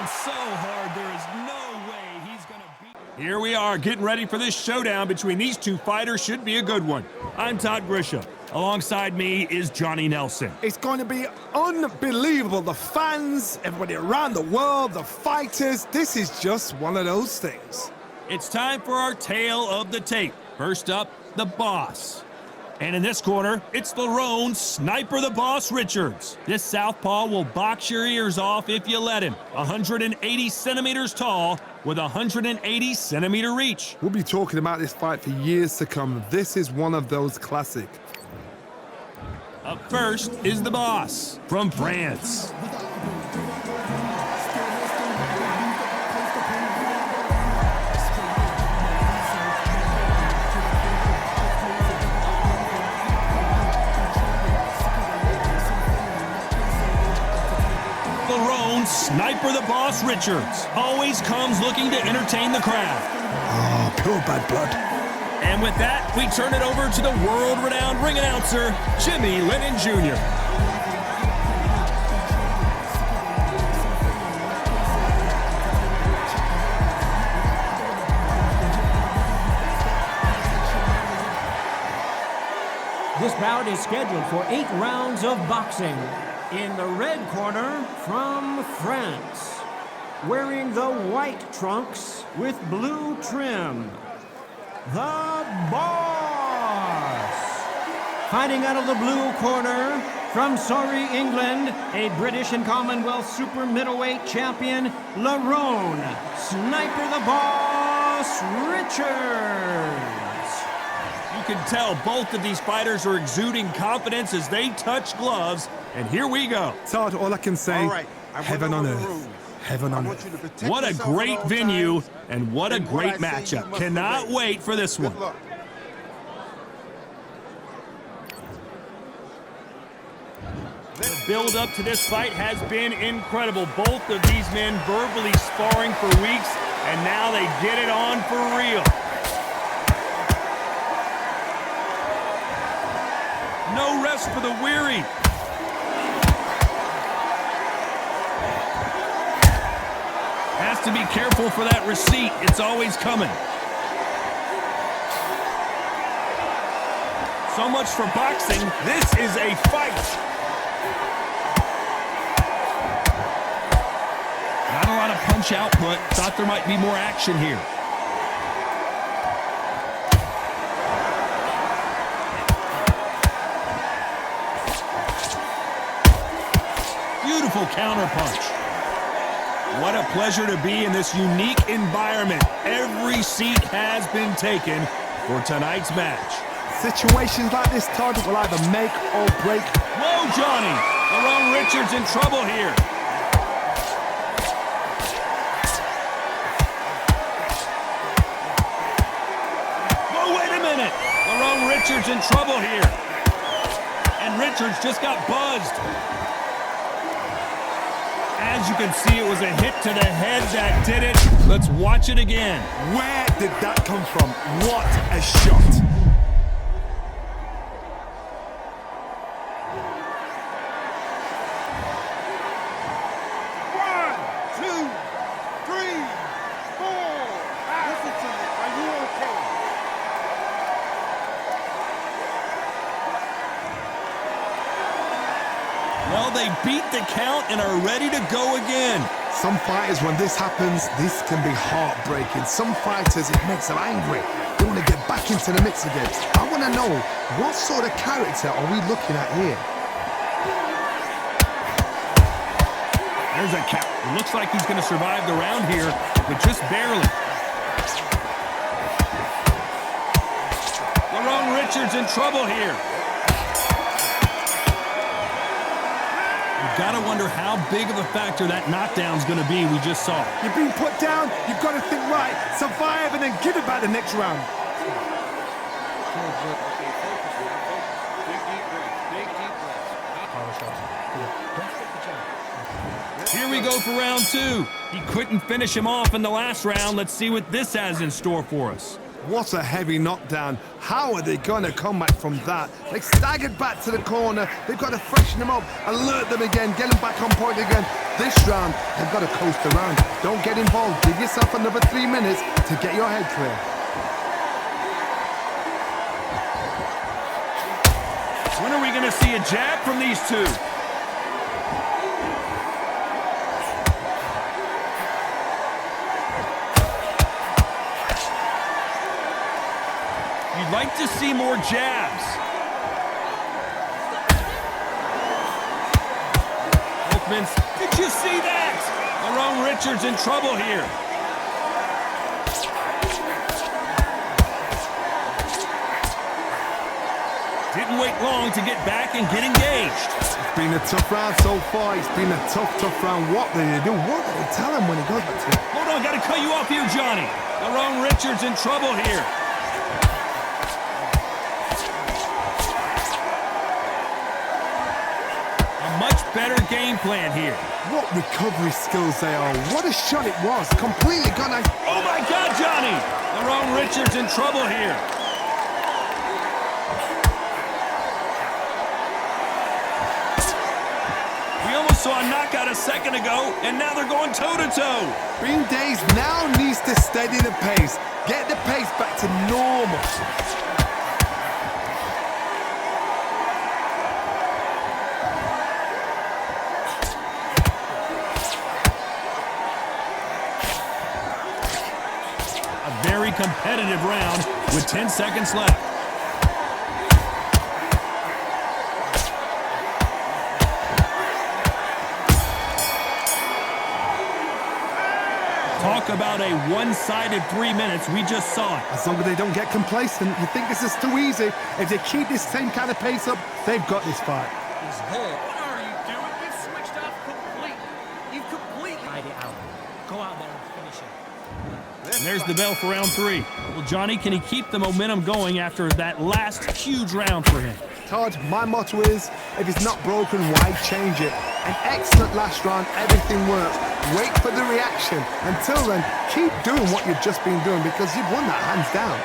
so hard, there is no way he's going to beat. Here we are, getting ready for this showdown between these two fighters. Should be a good one. I'm Todd Grisham. Alongside me is Johnny Nelson. It's going to be unbelievable. The fans, everybody around the world, the fighters. This is just one of those things. It's time for our tale of the tape. First up, the boss. And in this corner, it's Lerone Sniper the Boss Richards. This southpaw will box your ears off if you let him. 180 centimeters tall with 180 centimeter reach. We'll be talking about this fight for years to come. This is one of those classic. Up first is the boss from France. Lerone Sniper the Boss Richards always comes looking to entertain the crowd. Oh, pure bad blood. And with that, we turn it over to the world-renowned ring announcer, Jimmy Lennon Jr. This bout is scheduled for 8 rounds of boxing. In the red corner, from France, wearing the white trunks with blue trim, the Boss. Fighting out of the blue corner, from Surrey, England, a British and Commonwealth super middleweight champion, Lerone Sniper the Boss Richards. You can tell both of these fighters are exuding confidence as they touch gloves. And here we go. Todd, all I can say, heaven on earth. Heaven on earth. What a great venue and what a great matchup. Cannot wait for this one. The build up to this fight has been incredible. Both of these men verbally sparring for weeks, and now they get it on for real. No rest for the weary. Has to be careful for that receipt. It's always coming. So much for boxing. This is a fight. Not a lot of punch output. Thought there might be more action here. Beautiful counter punch. What a pleasure to be in this unique environment. Every seat has been taken for tonight's match. Situations like this, Todd, will either make or break. Whoa, Johnny! Lerone Richards in trouble here. Whoa, wait a minute! Lerone Richards in trouble here. And Richards just got buzzed. As you can see, it was a hit to the head that did it. Let's watch it again. Where did that come from? What a shot. Well, they beat the count and are ready to go again. Some fighters, when this happens, this can be heartbreaking. Some fighters, it makes them angry. They want to get back into the mix again. I want to know, what sort of character are we looking at here? There's a count. It looks like he's going to survive the round here, but just barely. Lerone Richards in trouble here. You've got to wonder how big of a factor that knockdown's going to be we just saw. You've been put down, you've got to think right, survive and then give it back the next round. Here we go for round 2. He couldn't finish him off in the last round. Let's see what this has in store for us. What a heavy knockdown. How are they going to come back from that? They staggered back to the corner. They've got to freshen them up, alert them again, get them back on point again. This round, they've got to coast around. Don't get involved. Give yourself another 3 minutes to get your head clear. When are we going to see a jab from these two? You'd like to see more jabs. Wolfman's, did you see that? Aaron Richards in trouble here. Didn't wait long to get back and get engaged. It's been a tough round so far. It's been a tough round. What do they do? What do they tell him when he goes back to it? Hold on, gotta cut you off here, Johnny. Aaron Richards in trouble here. Much better game plan here. What recovery skills they are. What a shot it was. Completely gone. Oh my God, Johnny! Aaron Richards in trouble here. We almost saw a knockout a second ago, and now they're going toe-to-toe. Green Days now needs to steady the pace. Get the pace back to normal. Very competitive round with 10 seconds left. Talk about a one-sided 3 minutes. We just saw it. As long as they don't get complacent, you think this is too easy. If they keep this same kind of pace up, they've got this fight. He's hurt. What are you doing? You've switched off completely. You've completely... Ride it out. Go out there and finish it. And there's the bell for round 3. Well, Johnny, can he keep the momentum going after that last huge round for him? Todd, my motto is, if it's not broken, why change it? An excellent last round, everything works. Wait for the reaction. Until then, keep doing what you've just been doing because you've won that hands down.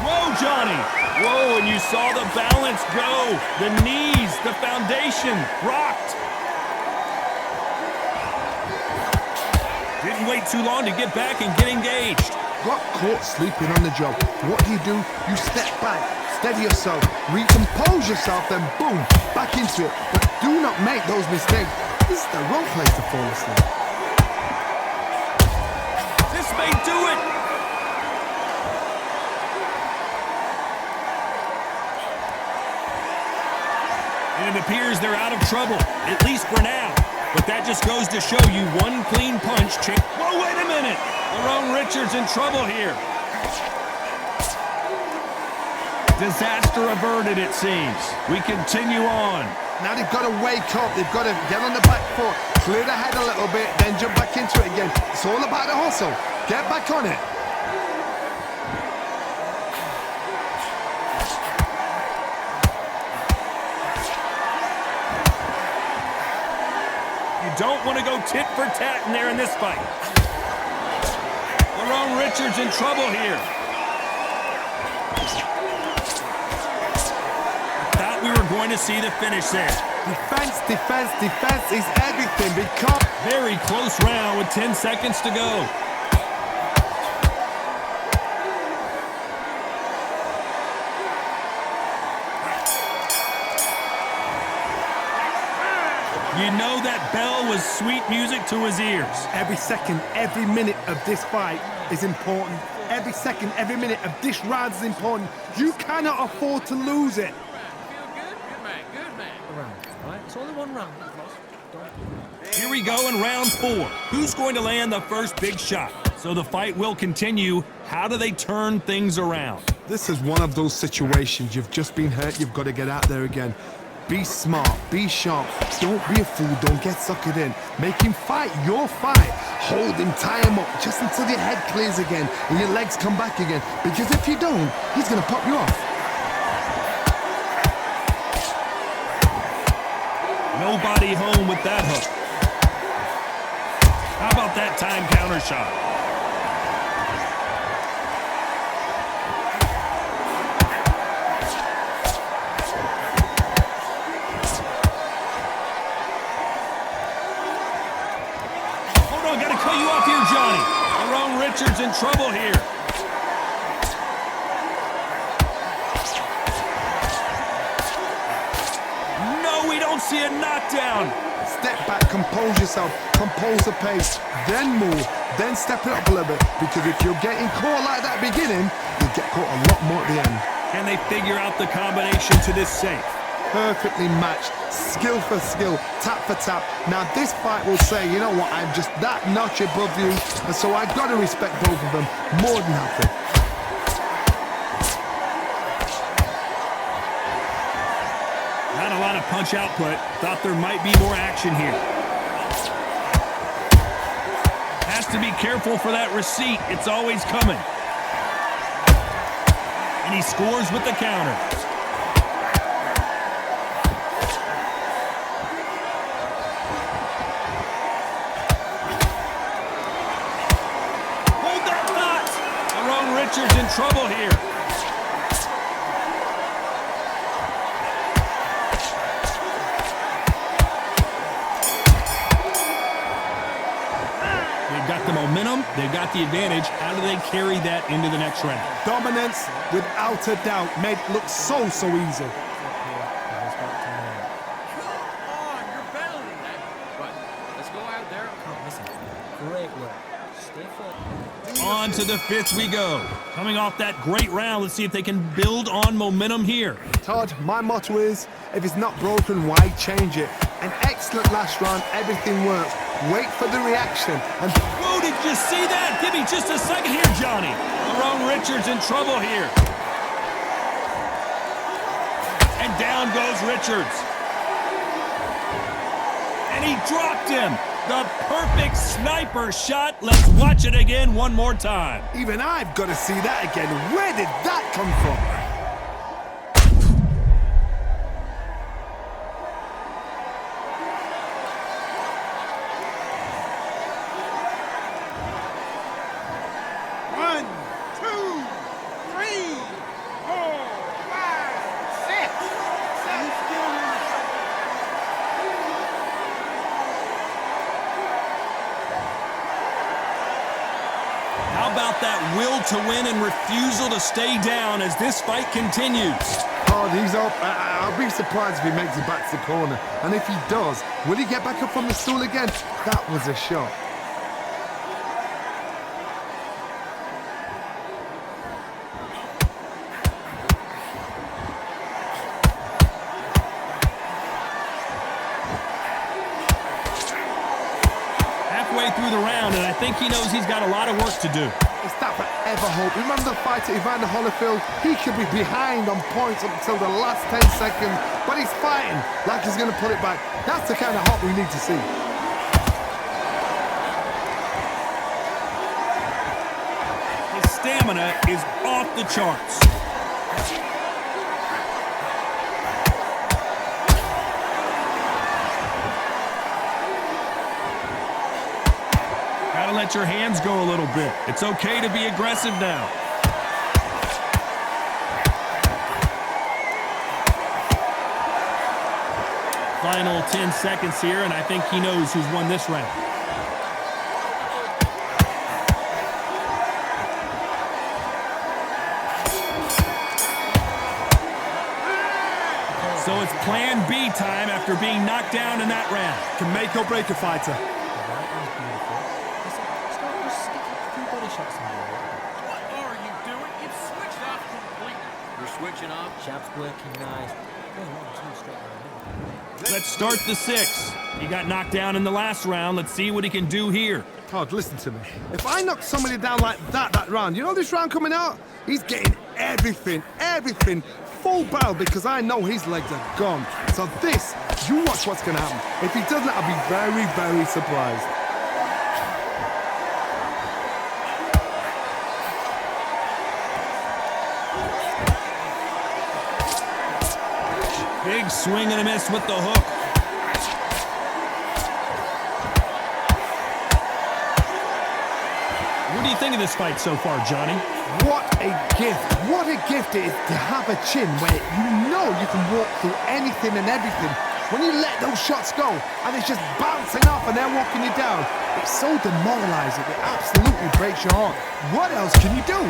Whoa, Johnny! Whoa, and you saw the balance go. The knees, the foundation, rocked. Didn't wait too long to get back and get engaged. Got caught sleeping on the job. What do? You step back, steady yourself, recompose yourself, then boom, back into it. But do not make those mistakes. This is the wrong place to fall asleep. This may do it. And it appears they're out of trouble, at least for now. But that just goes to show you one clean punch. Whoa, wait a minute. Aaron Richards in trouble here. Disaster averted, it seems. We continue on. Now they've got to wake up. They've got to get on the back foot, clear the head a little bit, then jump back into it again. It's all about the hustle. Get back on it. Don't want to go tit for tat in there in this fight. Aaron Richards in trouble here. Thought we were going to see the finish there. Defense, defense, defense is everything because... Very close round with 10 seconds to go. You know that bell was sweet music to his ears. Every second, every minute of this fight is important. Every second, every minute of this round is important. You cannot afford to lose it. Feel good? Good man, good man. A round, right? It's only one round. Here we go in round 4. Who's going to land the first big shot? So the fight will continue. How do they turn things around? This is one of those situations. You've just been hurt. You've got to get out there again. Be smart, be sharp, don't be a fool, don't get suckered in. Make him fight your fight. Hold him, tie him up, just until your head clears again and your legs come back again. Because if you don't, he's gonna pop you off. Nobody home with that hook. How about that time counter shot? Hold on, gotta cut you off here, Johnny. Aaron Richards in trouble here. No, we don't see a knockdown. Step back, compose yourself, compose the pace, then move, then step it up a little bit. Because if you're getting caught like that beginning, you'll get caught a lot more at the end. Can they figure out the combination to this safe? Perfectly matched, skill for skill, tap for tap. Now this fight will say, you know what, I'm just that notch above you, and so I've got to respect both of them more than happy. Not a lot of punch output. Thought there might be more action here. Has to be careful for that receipt. It's always coming. And he scores with the counter. Hold that thought. Aaron Richards in trouble here. Got the momentum, they've got the advantage. How do they carry that into the next round? Dominance, without a doubt, made it look so easy. Come on, you're better than that. But let's go out there. Great work. Stay focused. On to the fifth we go. Coming off that great round, let's see if they can build on momentum here. Todd, my motto is, if it's not broken, why change it? An excellent last round, everything works. Wait for the reaction. And Whoa, did you see that? Give me just a second here, Johnny. Aaron Richards in trouble here. And down goes Richards. And he dropped him. The perfect sniper shot. Let's watch it again one more time. even I've got to see that again. Where did that come from? How about that will to win and refusal to stay down as this fight continues? Oh, he's up. I'll be surprised if he makes it back to the corner. And if he does, will he get back up on the stool again? That was a shot. Halfway through the round, and I think he knows he's got a lot of work to do. It's that forever hope. Remember the fight at Evander Holyfield? He could be behind on points up until the last 10 seconds, but he's fighting like he's going to pull it back. That's the kind of hope we need to see. His stamina is off the charts. Gotta let your hands go a little bit. It's okay to be aggressive now. Final 10 seconds here, and I think he knows who's won this round. So it's plan B time after being knocked down in that round. Can make or break a fighter. What are you doing? You've switched off completely. You're switching off? Shop's working nice. Going 1, 2 straight right. Let's start the 6. He got knocked down in the last round. Let's see what he can do here. Todd, listen to me. If I knock somebody down like that round, you know this round coming out? He's getting everything, full barrel, because I know his legs are gone. So this, you watch what's going to happen. If he doesn't, I'll be very, very surprised. Big swing and a miss with the hook. of this fight so far, Johnny? What a gift. What a gift it is to have a chin where you know you can walk through anything and everything. When you let those shots go and it's just bouncing off and they're walking you down, it's so demoralizing. It absolutely breaks your heart. What else can you do?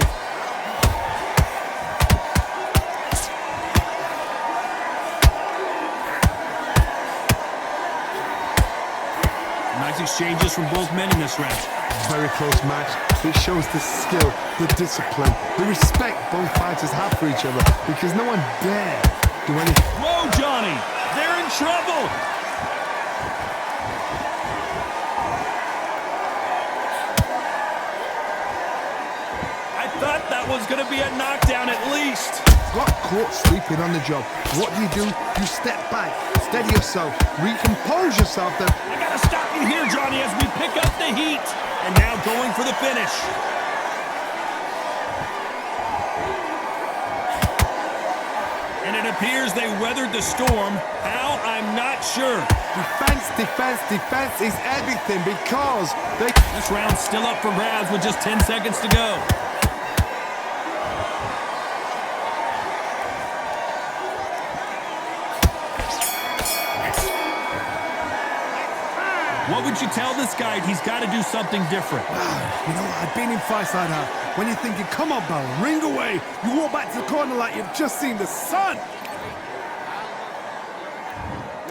Nice exchanges from both men in this round. Very close match. It shows the skill, the discipline, the respect both fighters have for each other because no one dare do anything. Whoa, Johnny! They're in trouble! I thought that was going to be a knockdown at least. Got caught sleeping on the job. What do? You step back, steady yourself, recompose yourself. Then I gotta stop you here, Johnny, as we pick up the heat. And now going for the finish. And it appears they weathered the storm. How? I'm not sure. defense, defense, defense is everything because they... This round's still up for grabs with just 10 seconds to go. What would you tell this guy? He's got to do something different. You know, I've been in fights like that. When you're thinking, come on, Bell, ring away. You walk back to the corner like you've just seen the sun.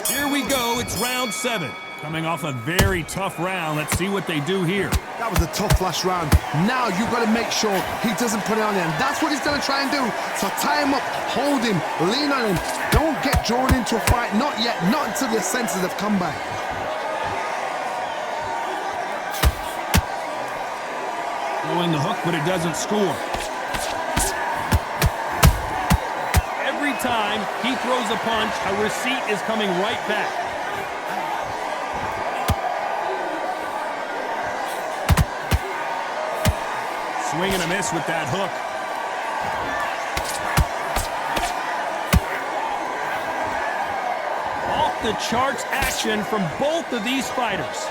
Here we go. It's round 7. Coming off a very tough round. Let's see what they do here. That was a tough last round. Now you've got to make sure he doesn't put it on him. That's what he's going to try and do. So tie him up, hold him, lean on him. Don't get drawn into a fight. Not yet. Not until your senses have come back. Throwing the hook, but it doesn't score. Every time he throws a punch, a receipt is coming right back. Swing and a miss with that hook. Off the charts action from both of these fighters.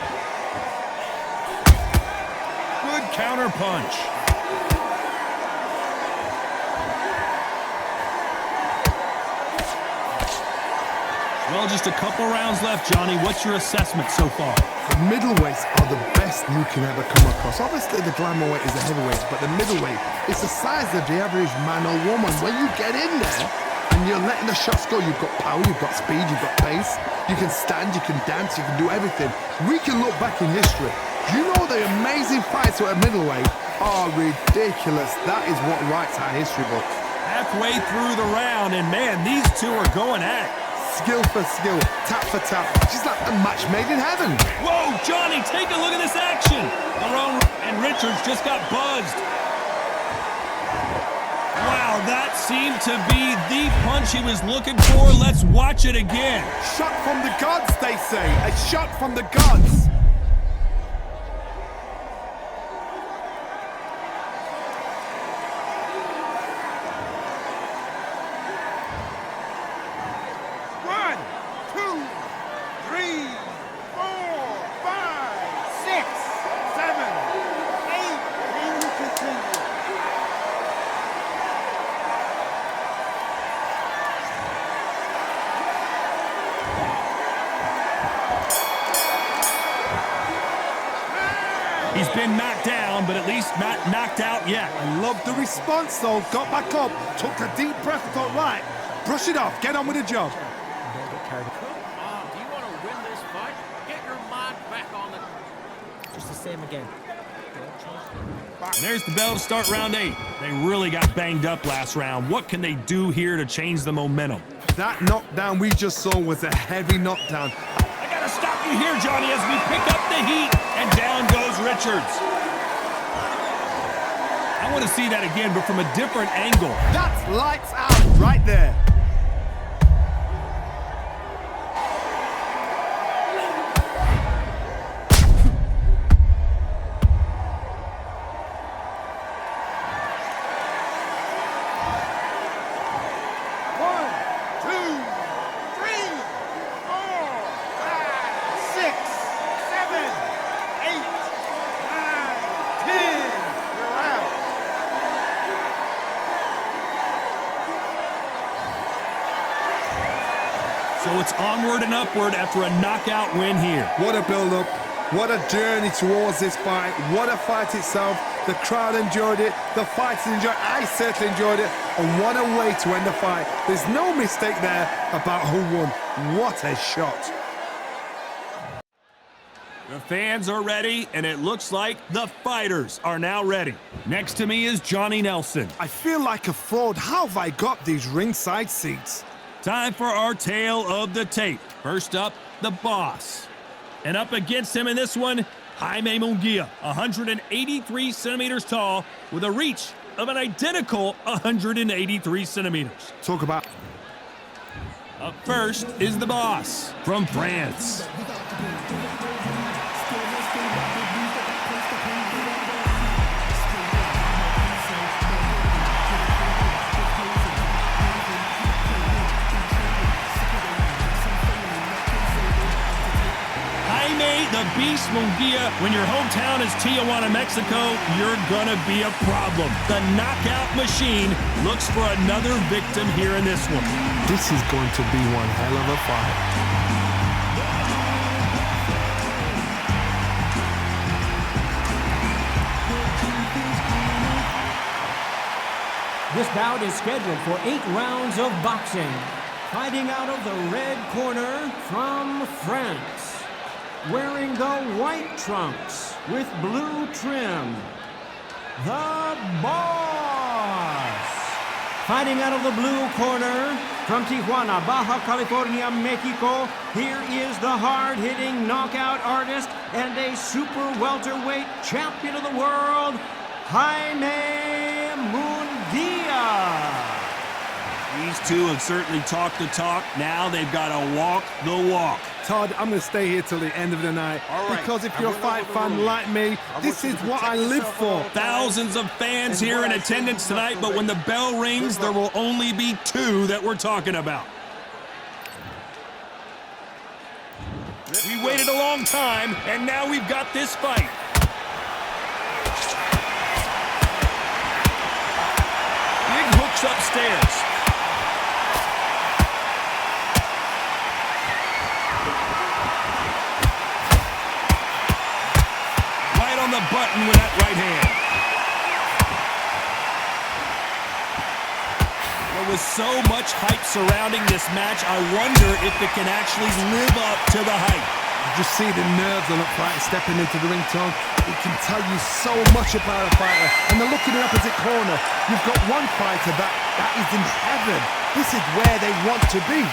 Good counter punch. Well, just a couple rounds left, Johnny. What's your assessment so far? The middleweights are the best you can ever come across. Obviously, the glamour weight is the heavyweights, but the middleweight is the size of the average man or woman. When you get in there and you're letting the shots go, you've got power, you've got speed, you've got pace. You can stand, you can dance, you can do everything. We can look back in history. You know the amazing fights at a middleweight are ridiculous. That is what writes our history books. Halfway through the round, and man, these two are going at it. Skill for skill, tap for tap. She's like a match made in heaven. Whoa, Johnny, take a look at this action. Lerone and Richards just got buzzed. Wow, that seemed to be the punch he was looking for. Let's watch it again. Shot from the gods, they say. A shot from the gods. He's been knocked down, but at least not knocked out yet. I love the response, though. Got back up, took a deep breath, thought, right, brush it off, get on with the job. Do you want to win this fight? Get your mind back on the... Just the same again. And there's the bell to start round 8. They really got banged up last round. What can they do here to change the momentum? That knockdown we just saw was a heavy knockdown. I gotta stop you here, Johnny, as we pick up the heat, and down goes Richards. I want to see that again, but from a different angle. That's lights out right there. So it's onward and upward after a knockout win here. What a build-up. What a journey towards this fight. What a fight itself. The crowd enjoyed it. The fighters enjoyed it. I certainly enjoyed it. And what a way to end the fight. There's no mistake there about who won. What a shot. The fans are ready, and it looks like the fighters are now ready. Next to me is Johnny Nelson. I feel like a fraud. How have I got these ringside seats? Time for our tale of the tape. First up, the boss. And up against him in this one, Jaime Munguia, 183 centimeters tall, with a reach of an identical 183 centimeters. Talk about... Up first is the boss from France. The Beast Munguia. When your hometown is Tijuana, Mexico, you're gonna be a problem. The knockout machine looks for another victim here in this one. This is going to be one hell of a fight. This bout is scheduled for 8 rounds of boxing. Fighting out of the red corner from France. Wearing the white trunks with blue trim, the boss. Fighting out of the blue corner from Tijuana, Baja California, Mexico, here is the hard-hitting knockout artist and a super welterweight champion of the world, Jaime Munguia. These two have certainly talked the talk. Now they've got to walk the walk. Todd, I'm going to stay here till the end of the night. Because if you're a fight fan like me, this is what I live for. Thousands of fans here in attendance tonight, but when the bell rings, there will only be 2 that we're talking about. We waited a long time, and now we've got this fight. Big hooks upstairs. On the button with that right hand. There was so much hype surrounding this match, I wonder if it can actually live up to the hype. You just see the nerves on a fighter stepping into the ring, Tom. It can tell you so much about a fighter. And then look in the opposite corner. You've got one fighter that is in heaven. This is where they want to be.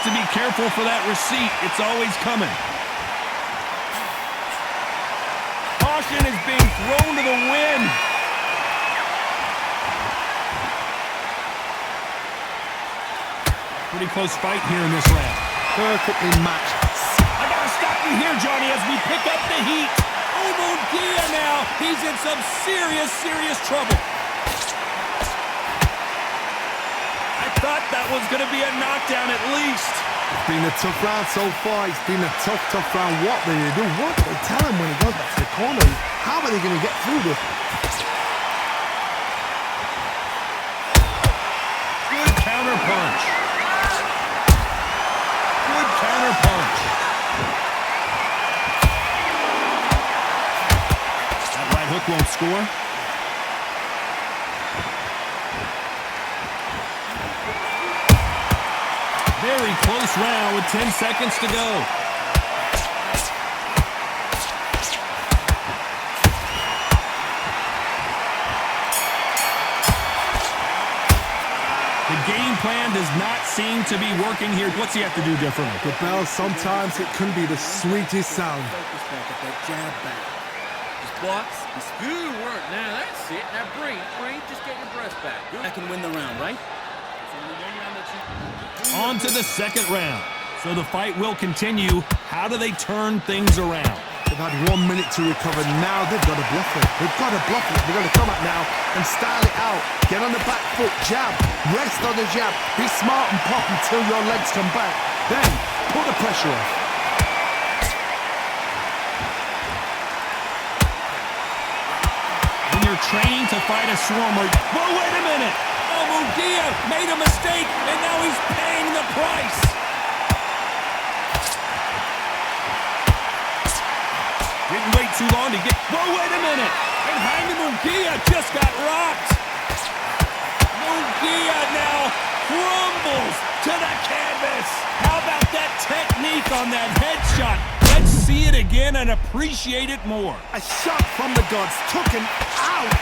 To be careful for that receipt. It's always coming. Caution is being thrown to the wind. Pretty close fight here in this round. Perfectly matched. I gotta stop you here, Johnny, as we pick up the heat. Oh, Munguia now. He's in some serious, serious trouble. Thought that was going to be a knockdown at least. It's been a tough round so far. It's been a tough round. What do they do? What do they tell him when he goes back to the corner? How are they going to get through this? Good counter punch. Good counter punch. That right hook won't score. Very close round with 10 seconds to go. The game plan does not seem to be working here. What's he have to do differently? The bell, sometimes it can be the sweetest sound. Focus back at that jab back. Just blocks. Just good work. Now that's it. Now breathe. Just get your breath back. I can win the round, right? On to the second round. So the fight will continue. How do they turn things around? They've had 1 minute to recover. Now they've got to bluff it. They've got to bluff it. They've got to come out now and style it out. Get on the back foot, jab, rest on the jab. Be smart and pop until your legs come back. Then put the pressure on. fight a swarmer. Whoa, wait a minute. Oh, Munguia made a mistake, and now he's paying the price. Didn't wait too long to get... Whoa, wait a minute. And Jaime Munguia just got rocked. Munguia now crumbles to the canvas. How about that technique on that headshot? Let's see it again and appreciate it more. A shot from the gods took him out.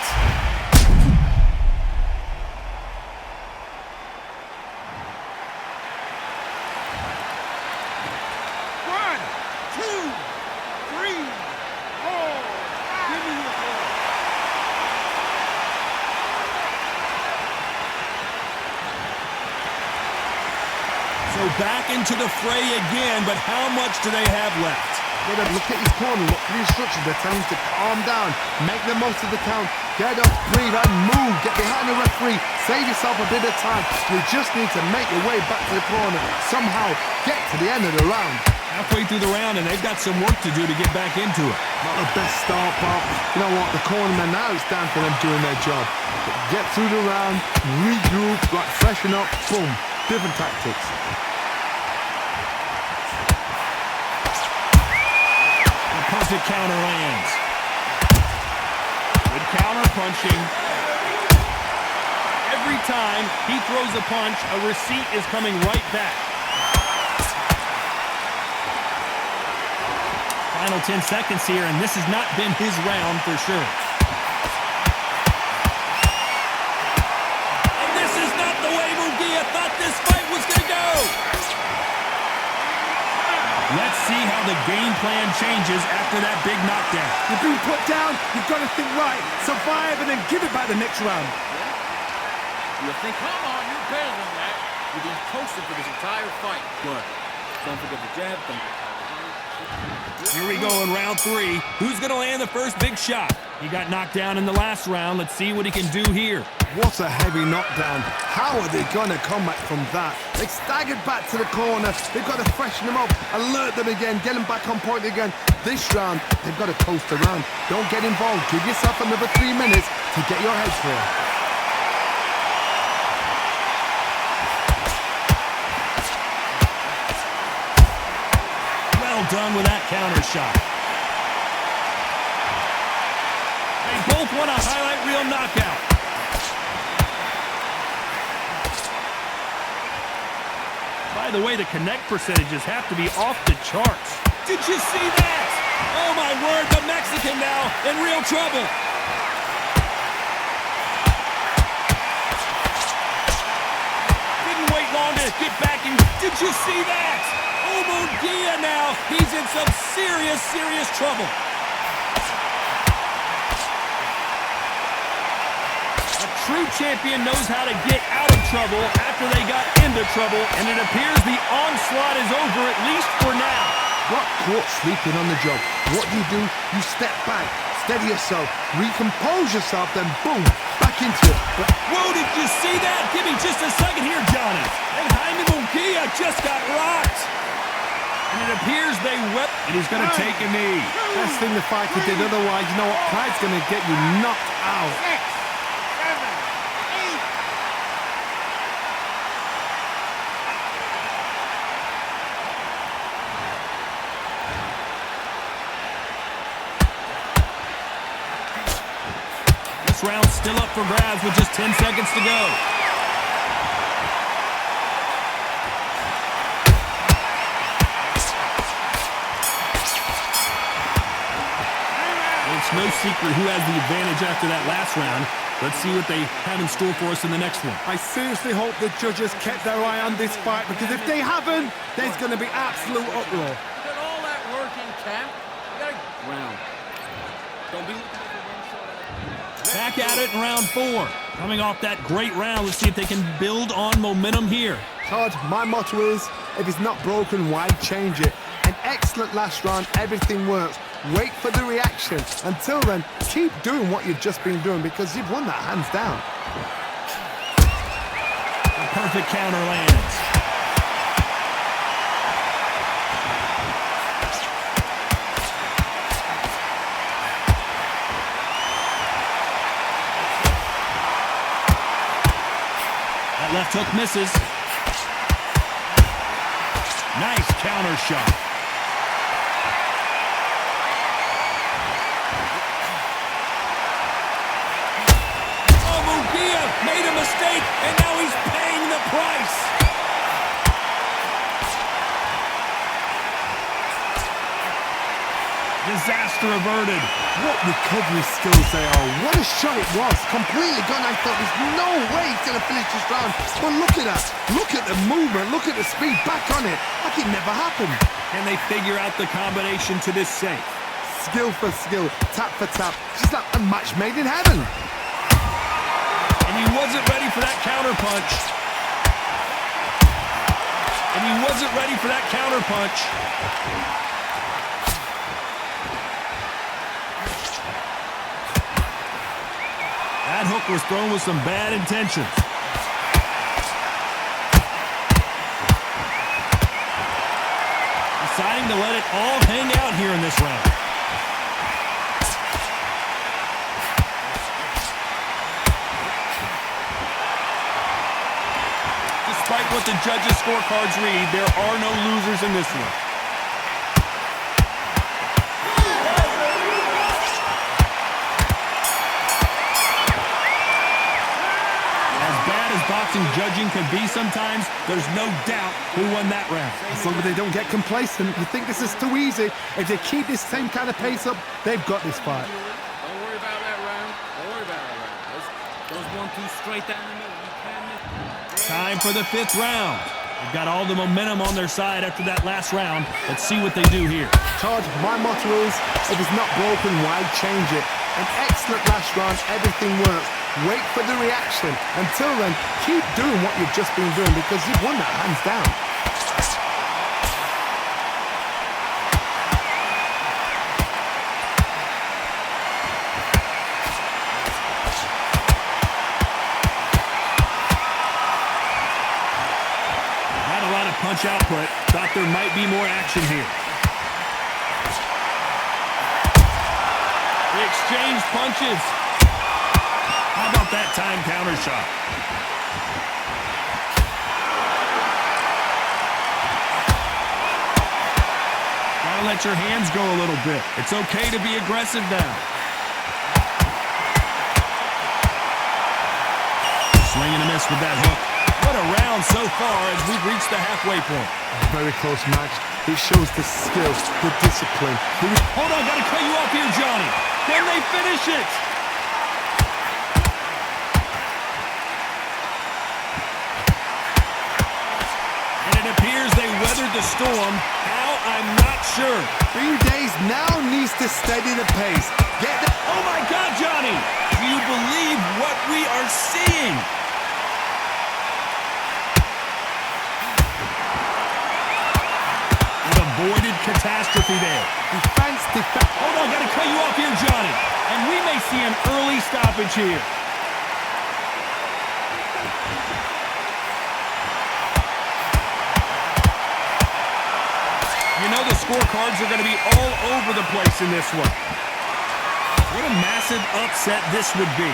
So back into the fray again, but how much do they have left? Get up, look at his corner, look for the instructions. They're telling him to calm down, make the most of the count, get up, breathe, and move. Get behind the referee, save yourself a bit of time. You just need to make your way back to the corner. Somehow get to the end of the round. Halfway through the round, and they've got some work to do to get back into it. Not the best start, Bob. You know what? The cornermen, now it's down for them doing their job. Get through the round, regroup, like freshen up, boom. Different tactics. Perfect counter lands. Good counter punching. Every time he throws a punch, a receipt is coming right back. Final 10 seconds here, and this has not been his round for sure. And this is not the way Munguia thought this fight was going to go. Let's see how the game plan changes after that big knockdown. You've been put down, you've got to think right, survive, and then give it back the next round. You'll think, come on, you're better than that. You've been toasted for this entire fight. Good. Don't forget the jab. Here we go in round 3. Who's going to land the first big shot? He got knocked down in the last round. Let's see what he can do here. What a heavy knockdown. How are they going to come back from that? They staggered back to the corner. They've got to freshen them up, alert them again, get them back on point again. This round, they've got to coast around. Don't get involved. Give yourself another 3 minutes to get your head clear. Well done with that counter shot. They both want a highlight reel knockout. By the way, the connect percentages have to be off the charts. Did you see that? Oh my word, the Mexican now in real trouble. Didn't wait long to get back in. Did you see that? Oh, Munguia now, he's in some serious, serious trouble. A true champion knows how to get out of trouble after they got into trouble, and it appears the onslaught is over, at least for now. Got caught sleeping on the job. What do? You step back, steady yourself, recompose yourself, then boom, back into it. But whoa, did you see that? Give me just a second here, Johnny. And Jaime Munguia just got rocked. And it appears they wept, and he's going to take a knee. Best thing the fighter did, otherwise, you know what? Pride's going to get you knocked out. 6, 7, 8. This round's still up for grabs with just 10 seconds to go. It's no secret who has the advantage after that last round. Let's see what they have in store for us in the next one. I seriously hope the judges kept their eye on this fight, because if they haven't, there's going to be absolute uproar. You got all that work in camp. You got a round. Don't be looking for one shot. Back at it in round 4. Coming off that great round, let's see if they can build on momentum here. Todd, my motto is, if it's not broken, why change it? An excellent last round, everything works. Wait for the reaction. Until then, keep doing what you've just been doing, because you've won that hands down. A perfect counter lands. Left hook misses. Nice counter shot. Oh, Munguia made a mistake, and now he's paying the price. Disaster averted. What recovery skills they are. What a shot it was. Completely gone. I thought there's no way he's going to finish this round. But look at that. Look at the movement. Look at the speed. Back on it. Like it never happened. Can they figure out the combination to this safe? Skill for skill. Tap for tap. Just like a match made in heaven. And he wasn't ready for that counter punch. And he wasn't ready for that counter punch. That hook was thrown with some bad intentions. Deciding to let it all hang out here in this round. Despite what the judges' scorecards read, there are no losers in this one. Boxing judging can be sometimes, there's no doubt who won that round. As long as they don't get complacent, you think this is too easy. If they keep this same kind of pace up, they've got this fight. Don't worry about that round. Don't worry about that round. Those 1-2 straight down the middle. You can't miss. Time for the 5th round. They've got all the momentum on their side after that last round. Let's see what they do here. Todd, my motto is, if it's not broken, why change it? An excellent last round, everything works. Wait for the reaction. Until then, keep doing what you've just been doing because you've won that hands down. Not a lot of punch output. Thought there might be more action here. They exchanged punches. How about that time counter shot? Gotta let your hands go a little bit. It's okay to be aggressive now. Swing and a miss with that hook. What a round so far as we've reached the halfway point. Very close match. It shows the skill, the discipline. Hold on, gotta cut you off here, Johnny. Can they finish it? It appears they weathered the storm. How? I'm not sure. Green Days now needs to steady the pace. Oh my God, Johnny! Do you believe what we are seeing? An avoided catastrophe there. Defense. Hold on, gotta cut you off here, Johnny. And we may see an early stoppage here. You know the scorecards are going to be all over the place in this one. What a massive upset this would be.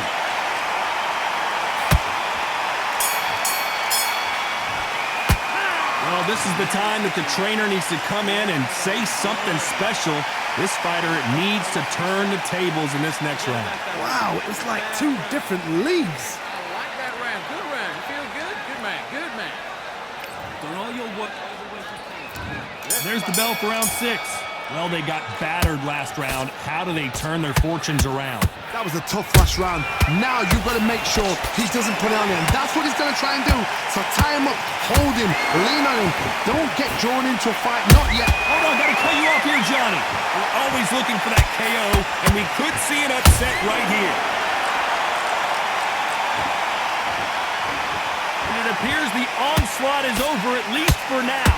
Well, this is the time that the trainer needs to come in and say something special. This fighter needs to turn the tables in this next round. Wow, it's like two different leagues. I like that round. Good round. You feel good? Good man. Good man. Done all your work. There's the bell for round 6. Well, they got battered last round. How do they turn their fortunes around? That was a tough last round. Now you've got to make sure he doesn't put it on him. That's what he's going to try and do. So tie him up, hold him, lean on him. Don't get drawn into a fight. Not yet. Hold on, gotta cut you off here, Johnny. We're always looking for that KO, and we could see an upset right here. And it appears the onslaught is over, at least for now.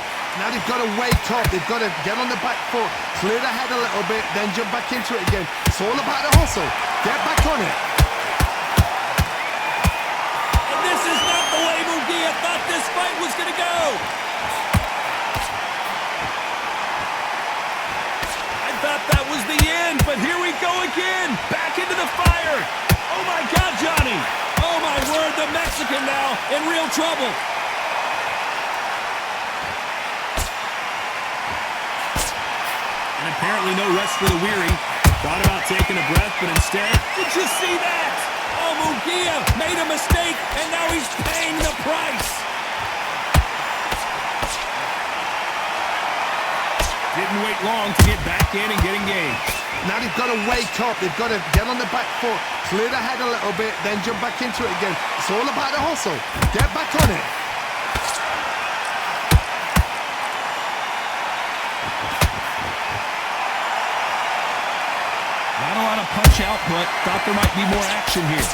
Now they've got to wake up. They've got to get on the back foot, clear the head a little bit, then jump back into it again. It's all about the hustle. Get back on it. And this is not the way Munguia thought this fight was going to go. I thought that was the end, but here we go again. Back into the fire. Oh, my God, Johnny. Oh, my my word, the Mexican now in real trouble. And apparently no rest for the weary. Thought about taking a breath, but instead, did you see that? Oh, Munguia made a mistake, and now he's paying the price. Didn't wait long to get back in and get engaged. Now they've got to wake up. They've got to get on the back foot, clear the head a little bit, then jump back into it again. It's all about the hustle. Get back on it. Not a lot of punch output. Thought there might be more action here.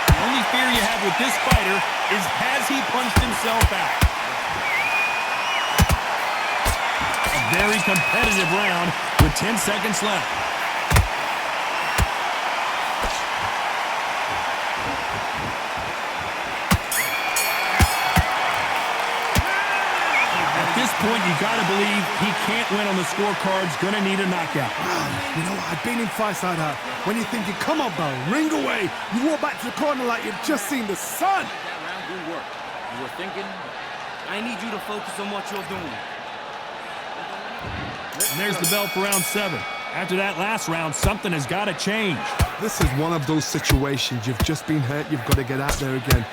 The only fear you have with this fighter is, has he punched himself out? A very competitive round with 10 seconds left. At this point, you got to believe he can't win on the scorecards. Going to need a knockout. You know what? I've been in fights like that. When you're thinking, come on, Bell, ring away. You walk back to the corner like you've just seen the sun. That round good work. You were thinking, I need you to focus on what you're doing. And there's the bell for round 7. After that last round, something has got to change. This is one of those situations. You've just been hurt. You've got to get out there again.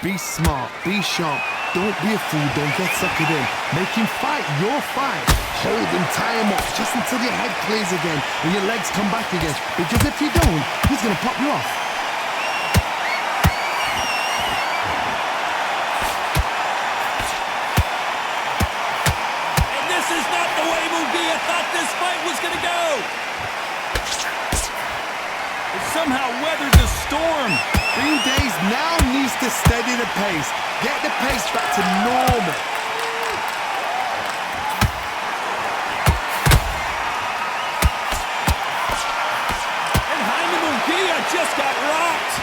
Be smart. Be sharp. Don't be a fool. Don't get suckered in. Make him fight your fight. Hold him, tie him up, just until your head clears again and your legs come back again. Because if you don't, he's going to pop you off. And this is not the way Munguia thought this fight was going to go. It somehow weathered the storm. Green Days now needs to steady the pace. Get the pace back to normal. And Jaime Munguia just got rocked.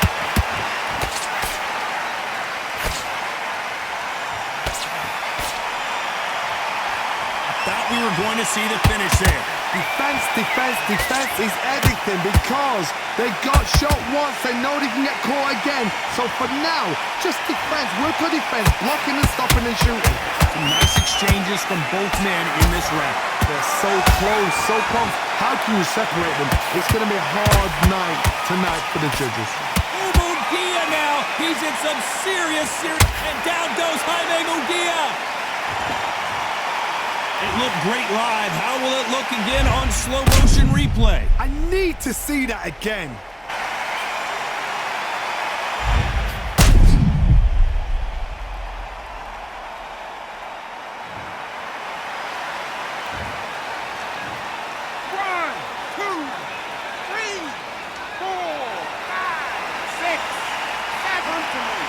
I thought we were going to see the finish there. Defense, defense, defense is everything because they got shot once. They know they can get caught again. So for now, just defense. Work on defense. Blocking and stopping and shooting. Some nice exchanges from both men in this round. They're so close, so close. How can you separate them? It's going to be a hard night tonight for the judges. Oh, Munguia now. He's in some serious. And down goes Jaime Munguia. It looked great live. How will it look again on slow motion replay? I need to see that again. One, two, three, four, five, six, seven to me.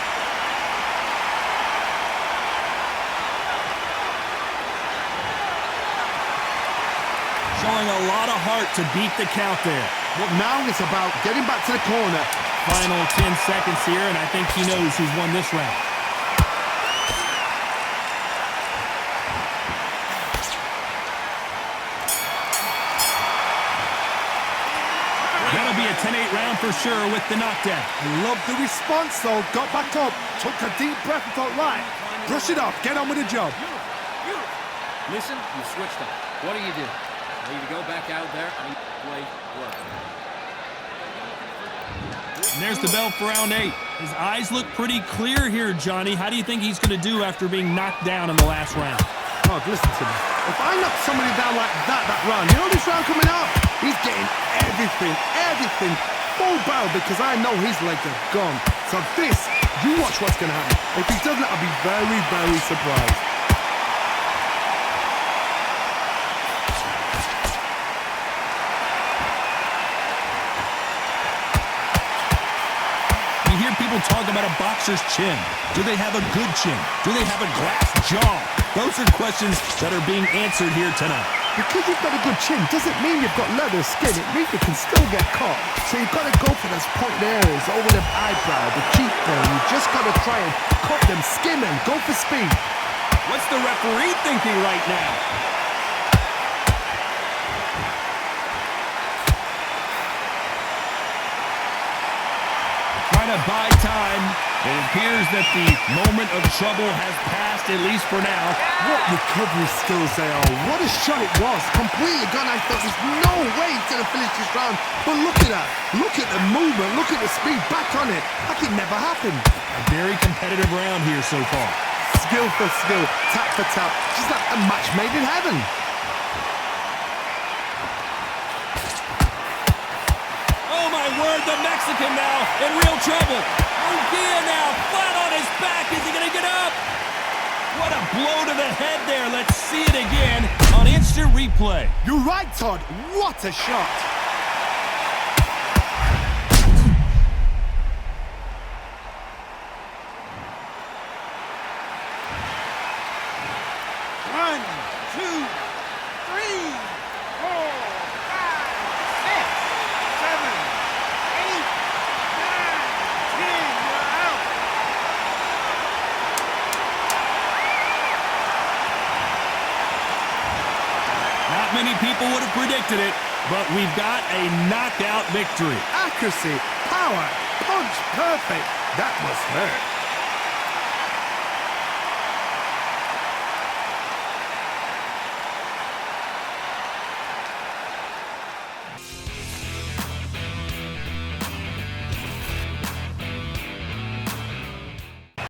Showing a lot of heart to beat the count there. But now it's about getting back to the corner. Final 10 seconds here, and I think he knows who's won this round. That'll be a 10-8 round for sure with the knockdown. I love the response though. Got back up, took a deep breath and thought, right, brush it off, get on with the job. Listen, you switched up. What do you do? Ready to go back out there and play work. And there's the bell for round 8. His eyes look pretty clear here, Johnny. How do you think he's going to do after being knocked down in the last round? Oh, listen to me. If I knock somebody down like that round, you know this round coming up? He's getting everything full barrel because I know his legs are gone. So this, you watch what's going to happen. If he doesn't, I'll be very surprised. You hear people talk about a boxer's chin. Do they have a good chin? Do they have a glass jaw? Those are questions that are being answered here tonight. Because you've got a good chin doesn't mean you've got leather skin. It means you can still get caught. So you've got to go for those pointed areas over the eyebrow, the cheekbone. You just got to try and cut them, skim them, go for speed. What's the referee thinking right now? to buy time. It appears that the moment of trouble has passed, at least for now. What recovery skills they are. What a shot it was. Completely gone. I thought there's no way he's going to finish this round. But look at that. Look at the movement. Look at the speed. Back on it. Like it never happened. A very competitive round here so far. Skill for skill. Tap for tap. Just like a match made in heaven. Oh my word, the Mexican now in real trouble. Munguia now flat on his back. Is he going to get up? What a blow to the head there. Let's see it again on instant replay. You're right, Todd. What a shot. One, two, three, 4, 5, 6, 7, 8, 9, 10. You're out. Not many people would have predicted it, but we've got a knockout victory. Accuracy, power, punch, perfect. That must hurt.